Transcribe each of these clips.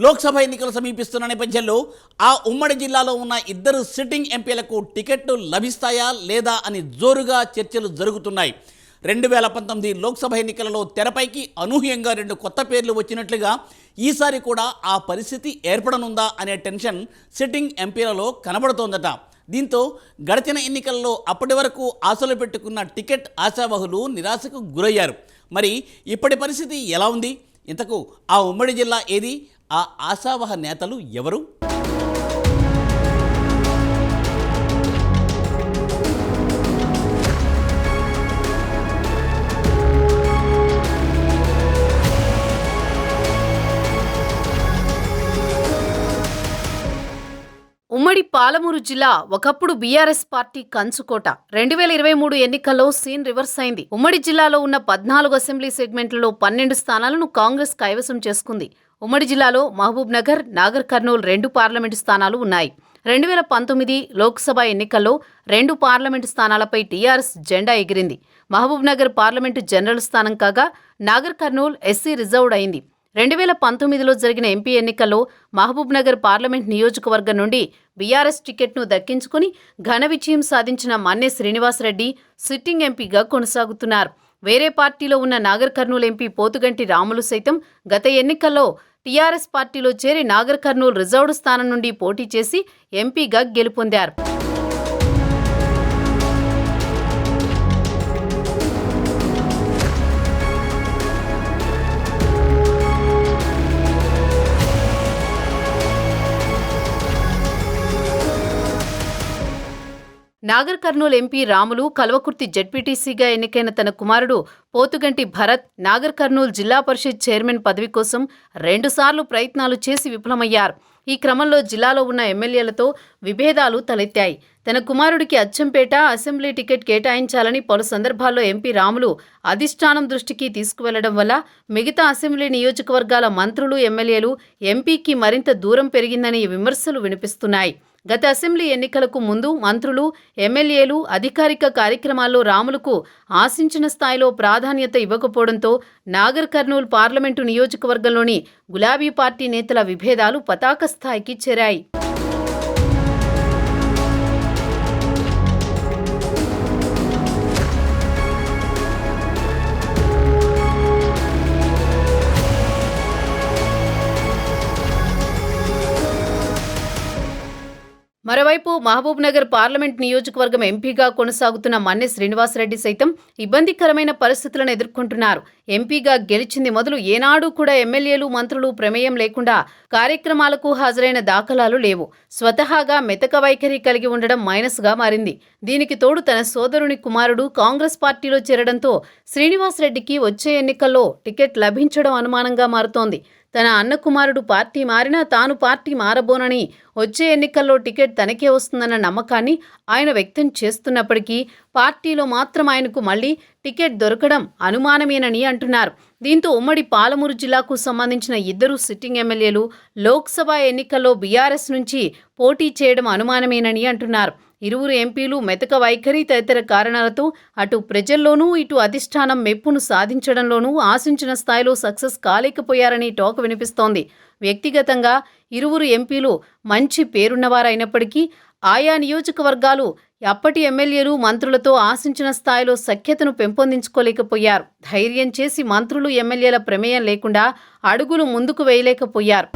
లోక్సభ ఎన్నికలు సమీపిస్తున్న నేపథ్యంలో ఆ ఉమ్మడి జిల్లాలో ఉన్న ఇద్దరు సిట్టింగ్ ఎంపీలకు టికెట్లు లభిస్తాయా లేదా అని జోరుగా చర్చలు జరుగుతున్నాయి. 2019 లోక్సభ ఎన్నికలలో తెరపైకి అనూహ్యంగా 2 కొత్త పేర్లు వచ్చినట్లుగా ఈసారి కూడా ఆ పరిస్థితి ఏర్పడనుందా అనే టెన్షన్ సిట్టింగ్ ఎంపీలలో కనబడుతోందట. దీంతో గడిచిన ఎన్నికల్లో అప్పటి వరకు ఆశలు పెట్టుకున్న టికెట్ ఆశావహులు నిరాశకు గురయ్యారు. మరి ఇప్పటి పరిస్థితి ఎలా ఉంది? ఇంతకు ఆ ఉమ్మడి జిల్లా ఏది? ఆ ఆశావహ నేతలు ఎవరు? ఉమ్మడి పాలమూరు జిల్లా ఒకప్పుడు బీఆర్ఎస్ పార్టీ కంచుకోట. 2023 ఎన్నికల్లో సీన్ రివర్స్ అయింది. ఉమ్మడి జిల్లాలో ఉన్న 14 అసెంబ్లీ సెగ్మెంట్లలో 12 స్థానాలను కాంగ్రెస్ కైవసం చేసుకుంది. ఉమ్మడి జిల్లాలో మహబూబ్ నగర్, నాగర్ కర్నూల్ 2 పార్లమెంటు స్థానాలు ఉన్నాయి. 2019 లోక్సభ ఎన్నికల్లో 2 పార్లమెంటు స్థానాలపై టీఆర్ఎస్ జెండా ఎగిరింది. మహబూబ్ నగర్ పార్లమెంటు జనరల్ స్థానం కాగా నాగర్ కర్నూల్ ఎస్సీ రిజర్వ్డ్ అయింది. 2019లో జరిగిన ఎంపీ ఎన్నికల్లో మహబూబ్ నగర్ పార్లమెంట్ నియోజకవర్గం నుండి బీఆర్ఎస్ టికెట్ను దక్కించుకుని ఘన విజయం సాధించిన మన్నె శ్రీనివాసరెడ్డి సిట్టింగ్ ఎంపీగా కొనసాగుతున్నారు. వేరే పార్టీలో ఉన్న నాగర్ కర్నూల్ ఎంపీ పోతుగంటి రాములు సైతం గత ఎన్నికల్లో టీఆర్ఎస్ పార్టీలో చేరి నాగర్ కర్నూల్ రిజర్వ్డ్ స్థానం నుండి పోటీ చేసి ఎంపీగా గెలుపొందారు. నాగర్ కర్నూల్ ఎంపీ రాములు కల్వకుర్తి జెడ్పీటీసీగా ఎన్నికైన తన కుమారుడు పోతుగంటి భరత్ నాగర్ కర్నూల్ జిల్లా పరిషత్ చైర్మన్ పదవి కోసం 2 సార్లు ప్రయత్నాలు చేసి విఫలమయ్యారు. ఈ క్రమంలో జిల్లాలో ఉన్న ఎమ్మెల్యేలతో విభేదాలు తలెత్తాయి. తన కుమారుడికి అచ్చంపేట అసెంబ్లీ టికెట్ కేటాయించాలని పలు సందర్భాల్లో ఎంపీ రాములు అధిష్టానం దృష్టికి తీసుకువెళ్లడం వల్ల మిగతా అసెంబ్లీ నియోజకవర్గాల మంత్రులు, ఎమ్మెల్యేలు ఎంపీకి మరింత దూరం పెరిగిందనే విమర్శలు వినిపిస్తున్నాయి. గత అసెంబ్లీ ఎన్నికలకు ముందు మంత్రులు, ఎమ్మెల్యేలు అధికారిక కార్యక్రమాల్లో రాములకు ఆశించిన స్థాయిలో ప్రాధాన్యత ఇవ్వకపోవడంతో నాగర్ కర్నూల్ పార్లమెంటు నియోజకవర్గంలోని గులాబీ పార్టీ నేతల విభేదాలు పతాక స్థాయికి చేరాయి. మరోవైపు మహబూబ్ నగర్ పార్లమెంట్ నియోజకవర్గం ఎంపీగా కొనసాగుతున్న మన్నె శ్రీనివాసరెడ్డి సైతం ఇబ్బందికరమైన పరిస్థితులను ఎదుర్కొంటున్నారు. ఎంపీగా గెలిచింది మొదలు ఏనాడు కూడా ఎమ్మెల్యేలు, మంత్రులు ప్రమేయం లేకుండా కార్యక్రమాలకు హాజరైన దాఖలాలు లేవు. స్వతహాగా మెతక వైఖరి కలిగి ఉండడం మైనస్గా మారింది. దీనికి తోడు తన సోదరుని కుమారుడు కాంగ్రెస్ పార్టీలో చేరడంతో శ్రీనివాసరెడ్డికి వచ్చే ఎన్నికల్లో టికెట్ లభించడం అనుమానంగా మారుతోంది. తన అన్న కుమారుడు పార్టీ మారినా తాను పార్టీ మారబోనని, వచ్చే ఎన్నికల్లో టికెట్ తనకే వస్తుందన్న నమ్మకాన్ని ఆయన వ్యక్తం చేస్తున్నప్పటికీ పార్టీలో మాత్రం ఆయనకు మళ్లీ టికెట్ దొరకడం అనుమానమేనని అంటున్నారు. దీంతో ఉమ్మడి పాలమూరు జిల్లాకు సంబంధించిన 2 సిట్టింగ్ ఎమ్మెల్యేలు లోక్సభ ఎన్నికల్లో బీఆర్ఎస్ నుంచి పోటీ చేయడం అనుమానమేనని అంటున్నారు. ఇరువురు ఎంపీలు మెతక వైఖరి తదితర కారణాలతో అటు ప్రజల్లోనూ ఇటు అధిష్టానం మెప్పును సాధించడంలోనూ ఆశించిన స్థాయిలో సక్సెస్ కాలేకపోయారని టాక్ వినిపిస్తోంది. వ్యక్తిగతంగా ఇరువురు ఎంపీలు మంచి పేరున్నవారైనప్పటికీ ఆయా నియోజకవర్గాలు అప్పటి ఎమ్మెల్యేలు, మంత్రులతో ఆశించిన స్థాయిలో సఖ్యతను పెంపొందించుకోలేకపోయారు. ధైర్యం చేసి మంత్రులు, ఎమ్మెల్యేల ప్రమేయం లేకుండా అడుగులు ముందుకు వేయలేకపోయారు.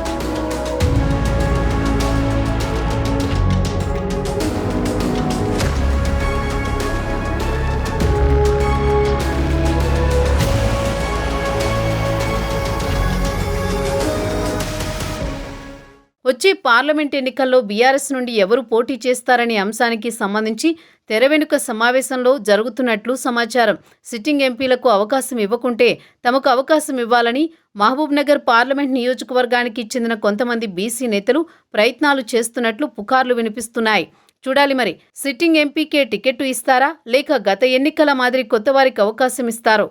వచ్చే పార్లమెంట్ ఎన్నికల్లో బీఆర్ఎస్ నుండి ఎవరు పోటీ చేస్తారనే అంశానికి సంబంధించి తెర వెనుక సమావేశంలో జరుగుతున్నట్లు సమాచారం. సిట్టింగ్ ఎంపీలకు అవకాశం ఇవ్వకుంటే తమకు అవకాశం ఇవ్వాలని మహబూబ్ నగర్ పార్లమెంట్ నియోజకవర్గానికి చెందిన కొంతమంది బీసీ నేతలు ప్రయత్నాలు చేస్తున్నట్లు పుకార్లు వినిపిస్తున్నాయి. చూడాలి మరి సిట్టింగ్ ఎంపీకే టికెట్టు ఇస్తారా లేక గత ఎన్నికల మాదిరి కొత్తవారికి అవకాశం ఇస్తారో.